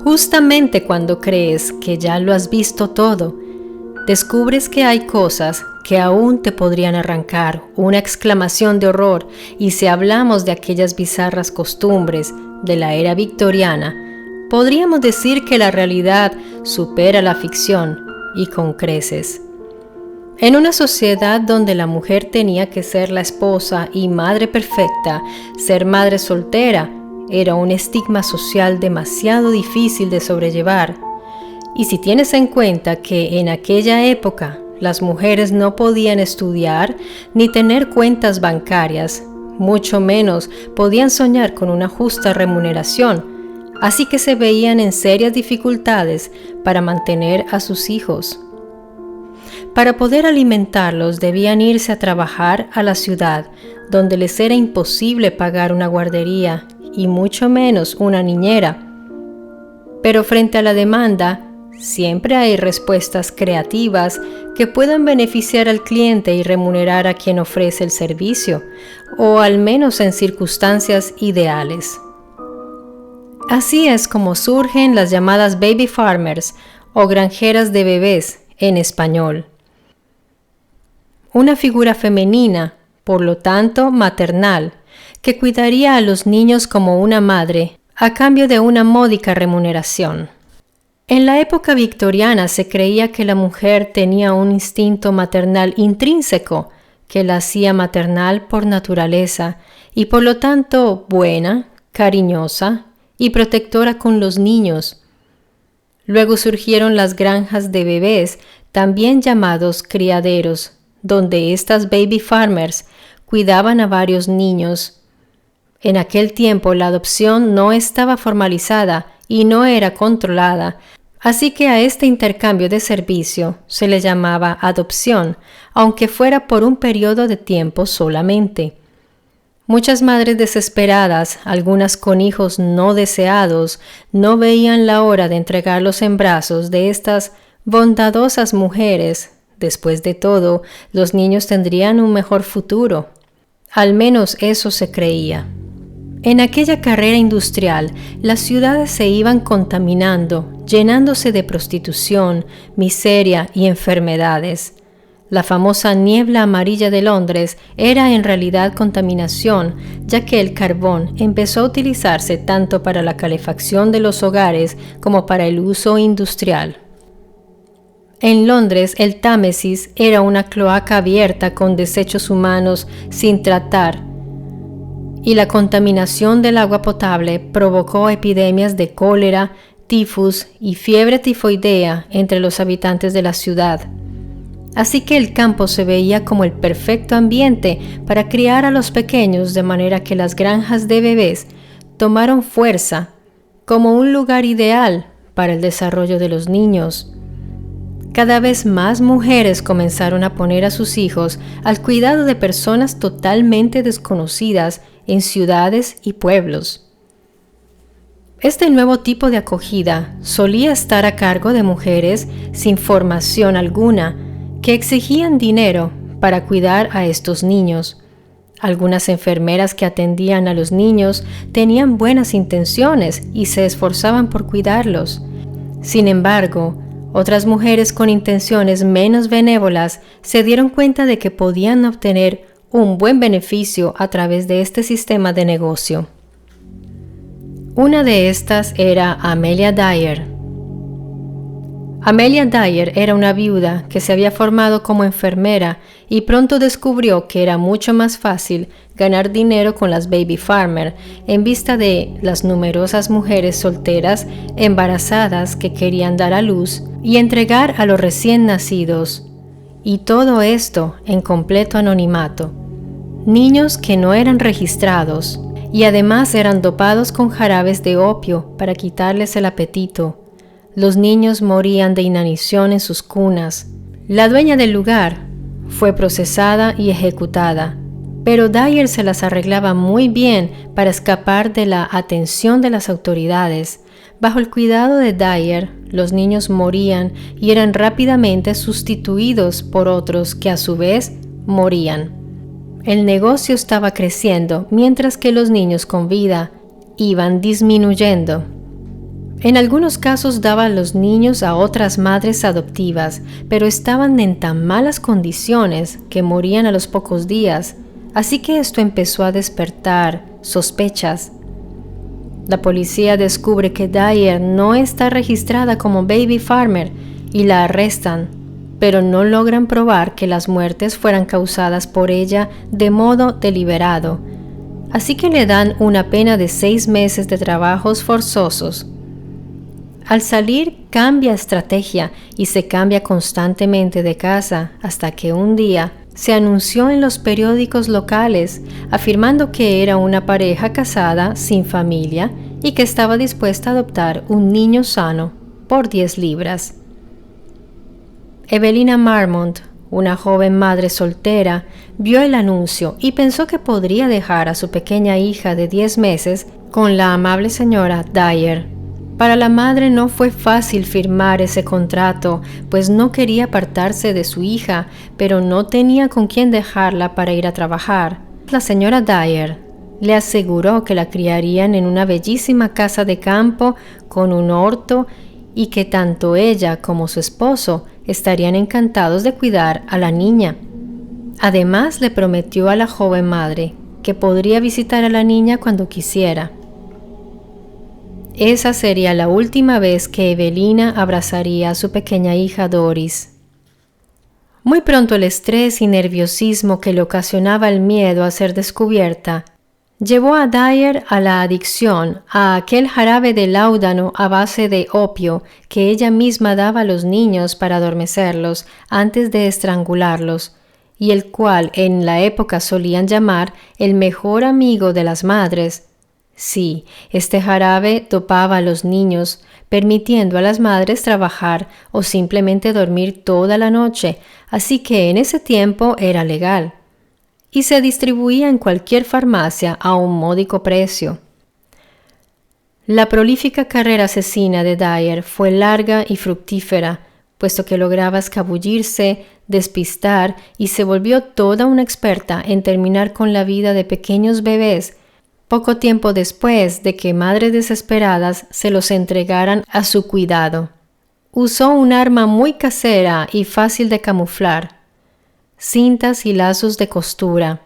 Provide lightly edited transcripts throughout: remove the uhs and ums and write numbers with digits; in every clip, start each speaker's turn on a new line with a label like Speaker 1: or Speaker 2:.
Speaker 1: Justamente cuando crees que ya lo has visto todo, descubres que hay cosas que aún te podrían arrancar una exclamación de horror, y si hablamos de aquellas bizarras costumbres de la era victoriana, podríamos decir que la realidad supera la ficción y con creces. En una sociedad donde la mujer tenía que ser la esposa y madre perfecta, ser madre soltera era un estigma social demasiado difícil de sobrellevar. Y si tienes en cuenta que en aquella época las mujeres no podían estudiar ni tener cuentas bancarias, mucho menos podían soñar con una justa remuneración, así que se veían en serias dificultades para mantener a sus hijos. Para poder alimentarlos debían irse a trabajar a la ciudad, donde les era imposible pagar una guardería y mucho menos una niñera. Pero frente a la demanda, siempre hay respuestas creativas que puedan beneficiar al cliente y remunerar a quien ofrece el servicio, o al menos en circunstancias ideales. Así es como surgen las llamadas baby farmers o granjeras de bebés en español. Una figura femenina, por lo tanto maternal, que cuidaría a los niños como una madre a cambio de una módica remuneración. En la época victoriana se creía que la mujer tenía un instinto maternal intrínseco que la hacía maternal por naturaleza y por lo tanto buena, cariñosa y protectora con los niños. Luego surgieron las granjas de bebés, también llamados criaderos, donde estas baby farmers cuidaban a varios niños. En aquel tiempo la adopción no estaba formalizada y no era controlada, así que a este intercambio de servicio se le llamaba adopción, aunque fuera por un periodo de tiempo solamente. Muchas madres desesperadas, algunas con hijos no deseados, no veían la hora de entregarlos en brazos de estas bondadosas mujeres. Después de todo, los niños tendrían un mejor futuro. Al menos eso se creía. En aquella carrera industrial, las ciudades se iban contaminando, llenándose de prostitución, miseria y enfermedades. La famosa niebla amarilla de Londres era en realidad contaminación, ya que el carbón empezó a utilizarse tanto para la calefacción de los hogares como para el uso industrial. En Londres, el Támesis era una cloaca abierta con desechos humanos sin tratar, y la contaminación del agua potable provocó epidemias de cólera, tifus y fiebre tifoidea entre los habitantes de la ciudad. Así que el campo se veía como el perfecto ambiente para criar a los pequeños, de manera que las granjas de bebés tomaron fuerza como un lugar ideal para el desarrollo de los niños. Cada vez más mujeres comenzaron a poner a sus hijos al cuidado de personas totalmente desconocidas en ciudades y pueblos. Este nuevo tipo de acogida solía estar a cargo de mujeres sin formación alguna, que exigían dinero para cuidar a estos niños. Algunas enfermeras que atendían a los niños tenían buenas intenciones y se esforzaban por cuidarlos. Sin embargo, otras mujeres con intenciones menos benévolas se dieron cuenta de que podían obtener un buen beneficio a través de este sistema de negocio. Una de estas era Amelia Dyer. Amelia Dyer era una viuda que se había formado como enfermera y pronto descubrió que era mucho más fácil ganar dinero con las baby farmer en vista de las numerosas mujeres solteras embarazadas que querían dar a luz y entregar a los recién nacidos. Y todo esto en completo anonimato. Niños que no eran registrados y además eran dopados con jarabes de opio para quitarles el apetito. Los niños morían de inanición en sus cunas. La dueña del lugar fue procesada y ejecutada, pero Dyer se las arreglaba muy bien para escapar de la atención de las autoridades. Bajo el cuidado de Dyer, los niños morían y eran rápidamente sustituidos por otros que a su vez morían. El negocio estaba creciendo, mientras que los niños con vida iban disminuyendo. En algunos casos daba a los niños a otras madres adoptivas, pero estaban en tan malas condiciones que morían a los pocos días, así que esto empezó a despertar sospechas. La policía descubre que Dyer no está registrada como baby farmer y la arrestan, pero no logran probar que las muertes fueran causadas por ella de modo deliberado, así que le dan una pena de 6 meses de trabajos forzosos. Al salir cambia estrategia y se cambia constantemente de casa hasta que un día se anunció en los periódicos locales afirmando que era una pareja casada sin familia y que estaba dispuesta a adoptar un niño sano por 10 libras. Evelina Marmont, una joven madre soltera, vio el anuncio y pensó que podría dejar a su pequeña hija de 10 meses con la amable señora Dyer. Para la madre no fue fácil firmar ese contrato, pues no quería apartarse de su hija, pero no tenía con quién dejarla para ir a trabajar. La señora Dyer le aseguró que la criarían en una bellísima casa de campo con un orto y que tanto ella como su esposo estarían encantados de cuidar a la niña. Además, le prometió a la joven madre que podría visitar a la niña cuando quisiera. Esa sería la última vez que Evelina abrazaría a su pequeña hija Doris. Muy pronto el estrés y nerviosismo que le ocasionaba el miedo a ser descubierta llevó a Dyer a la adicción a aquel jarabe de láudano a base de opio que ella misma daba a los niños para adormecerlos antes de estrangularlos, y el cual en la época solían llamar el mejor amigo de las madres. Sí, este jarabe dopaba a los niños, permitiendo a las madres trabajar o simplemente dormir toda la noche, así que en ese tiempo era legal, y se distribuía en cualquier farmacia a un módico precio. La prolífica carrera asesina de Dyer fue larga y fructífera, puesto que lograba escabullirse, despistar y se volvió toda una experta en terminar con la vida de pequeños bebés poco tiempo después de que madres desesperadas se los entregaran a su cuidado. Usó un arma muy casera y fácil de camuflar, cintas y lazos de costura,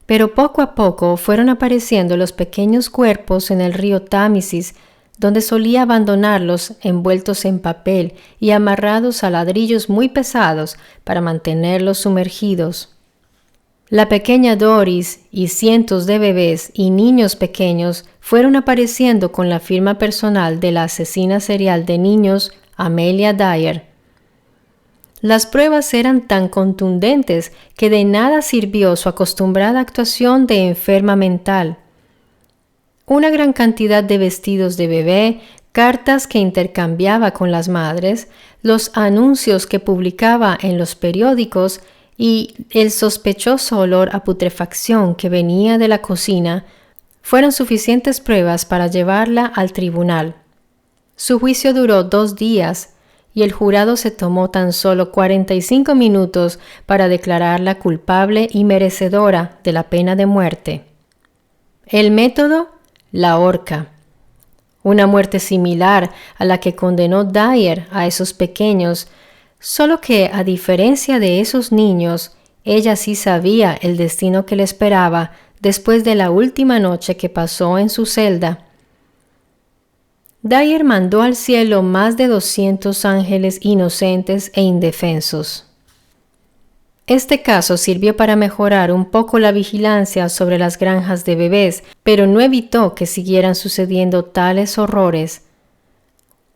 Speaker 1: pero poco a poco fueron apareciendo los pequeños cuerpos en el río Támesis, donde solía abandonarlos envueltos en papel y amarrados a ladrillos muy pesados para mantenerlos sumergidos. La pequeña Doris y cientos de bebés y niños pequeños fueron apareciendo con la firma personal de la asesina serial de niños Amelia Dyer. Las pruebas eran tan contundentes que de nada sirvió su acostumbrada actuación de enferma mental. Una gran cantidad de vestidos de bebé, cartas que intercambiaba con las madres, los anuncios que publicaba en los periódicos y el sospechoso olor a putrefacción que venía de la cocina fueron suficientes pruebas para llevarla al tribunal. Su juicio duró 2 días y el jurado se tomó tan solo 45 minutos para declararla culpable y merecedora de la pena de muerte. El método: la horca. Una muerte similar a la que condenó Dyer a esos pequeños, solo que, a diferencia de esos niños, ella sí sabía el destino que le esperaba después de la última noche que pasó en su celda. Dyer mandó al cielo más de 200 ángeles inocentes e indefensos. Este caso sirvió para mejorar un poco la vigilancia sobre las granjas de bebés, pero no evitó que siguieran sucediendo tales horrores.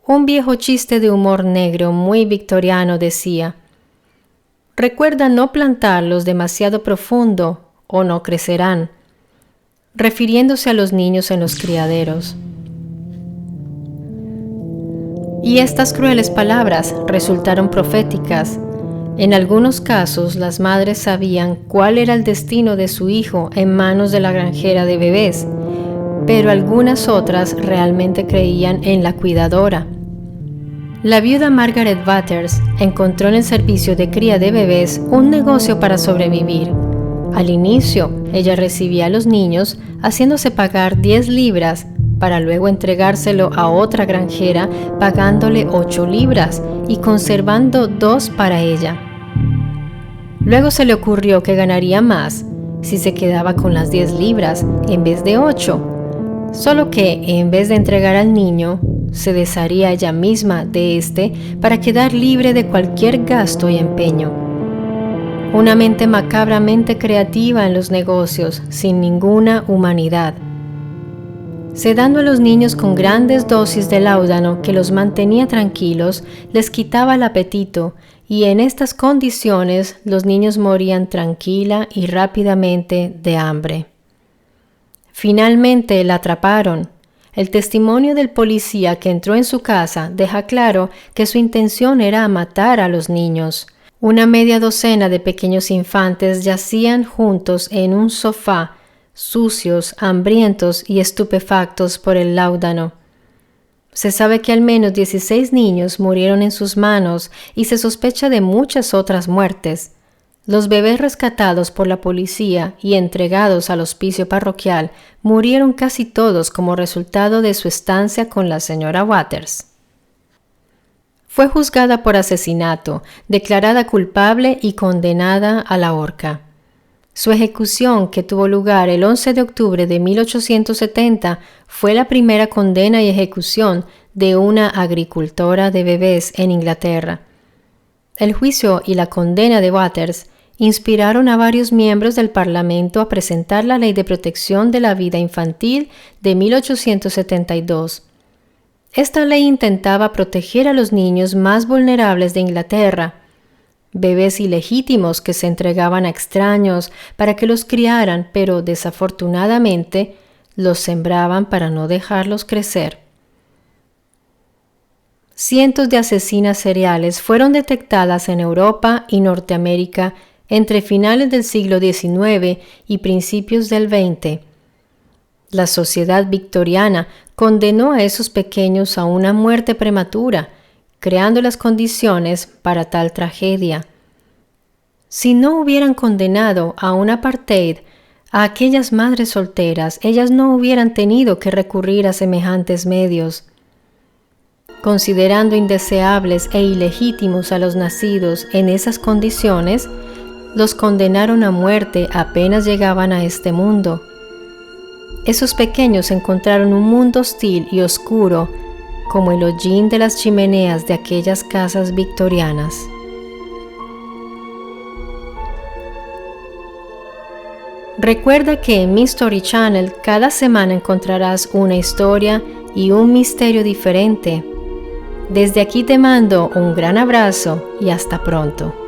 Speaker 1: Un viejo chiste de humor negro muy victoriano decía: «Recuerda no plantarlos demasiado profundo o no crecerán», refiriéndose a los niños en los criaderos. Y estas crueles palabras resultaron proféticas. En algunos casos, las madres sabían cuál era el destino de su hijo en manos de la granjera de bebés, pero algunas otras realmente creían en la cuidadora. La viuda Margaret Waters encontró en el servicio de cría de bebés un negocio para sobrevivir. Al inicio, ella recibía a los niños haciéndose pagar 10 libras para luego entregárselo a otra granjera pagándole 8 libras y conservando 2 para ella. Luego se le ocurrió que ganaría más si se quedaba con las 10 libras en vez de 8, solo que en vez de entregar al niño, se desharía ella misma de este para quedar libre de cualquier gasto y empeño. Una mente macabramente creativa en los negocios, sin ninguna humanidad. Sedando a los niños con grandes dosis de láudano que los mantenía tranquilos, les quitaba el apetito, y en estas condiciones los niños morían tranquila y rápidamente de hambre. Finalmente la atraparon. El testimonio del policía que entró en su casa deja claro que su intención era matar a los niños. Una media docena de pequeños infantes yacían juntos en un sofá, sucios, hambrientos y estupefactos por el láudano. Se sabe que al menos 16 niños murieron en sus manos y se sospecha de muchas otras muertes. Los bebés rescatados por la policía y entregados al hospicio parroquial murieron casi todos como resultado de su estancia con la señora Waters. Fue juzgada por asesinato, declarada culpable y condenada a la horca. Su ejecución, que tuvo lugar el 11 de octubre de 1870, fue la primera condena y ejecución de una agricultora de bebés en Inglaterra. El juicio y la condena de Waters inspiraron a varios miembros del Parlamento a presentar la Ley de Protección de la Vida Infantil de 1872. Esta ley intentaba proteger a los niños más vulnerables de Inglaterra, bebés ilegítimos que se entregaban a extraños para que los criaran, pero desafortunadamente los sembraban para no dejarlos crecer. Cientos de asesinas seriales fueron detectadas en Europa y Norteamérica entre finales del siglo XIX y principios del XX. La sociedad victoriana condenó a esos pequeños a una muerte prematura, creando las condiciones para tal tragedia. Si no hubieran condenado a un apartheid a aquellas madres solteras, ellas no hubieran tenido que recurrir a semejantes medios. Considerando indeseables e ilegítimos a los nacidos en esas condiciones, los condenaron a muerte apenas llegaban a este mundo. Esos pequeños encontraron un mundo hostil y oscuro, como el hollín de las chimeneas de aquellas casas victorianas. Recuerda que en mi Story Channel cada semana encontrarás una historia y un misterio diferente. Desde aquí te mando un gran abrazo y hasta pronto.